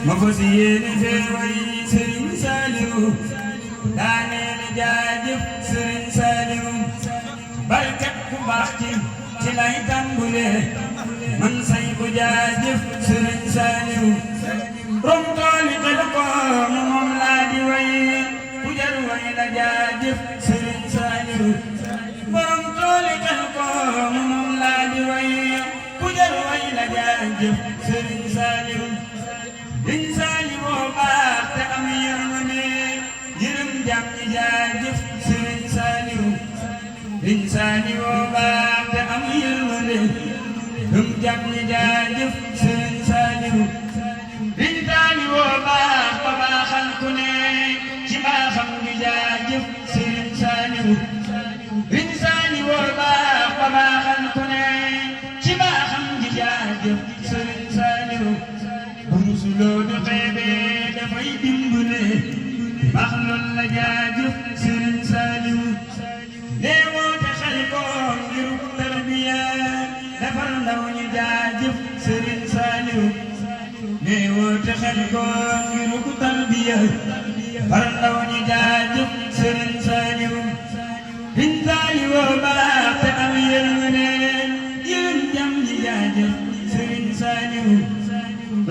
ma fas yéene fee way Serigne Saliou daaneel jaajëf Serigne Saliou barkat bu baax ci lay tàmbulee man say ko jaajëf Serigne Saliou rom tooli xel ko moom laa di way ku jar way la jaajëf Serigne Saliou borom tooli xel ko moom laa di way ku jar way la jaajëf Serigne Saliou Serigne Saliou baax te am yërmande yërëm jàmm ñi jaajëf Serigne Saliou Serigne Saliou baax te am yërmande yërëm jàmm ñi jaajëf Serigne Saliou Serigne Saliou baax ba baaxal ku ne ci baaxam gi jaajëf Serigne Saliou Serigne Saliou baax ba baaxal ku ne ci baaxam gi jaajëf Serigne Saliou burusuloo du xeebe dafay dimbale baax lool la jaajëf Serigne Saliou nee woote xel ko ngir tarbiya defar ndaw ñi jaajëf Serigne Saliou nee woote xel ko ngir tarbiya defar ndaw ñi jaajëf Serigne Saliou Serigne Saliou baax te am yërmande yërëm jàmm ñi jaajëf Serigne Saliou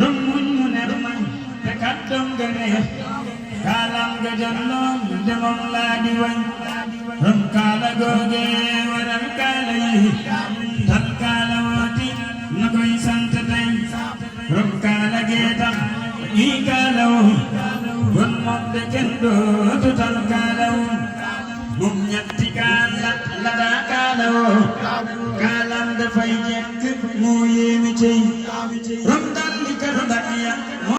rommuñ mu neex man te kàddoom ga neex kaalam ga jolloon de moom laa di wañ rom kaala googe waral kaala yi tal kaala wooti na koy sant tey rom kaala gee tax ñuy kaala woo kon moom de kenn dootu tal kaala woo moom ñetti kaala la daa kaala woo kaalam dafay jekk moo yéeme cey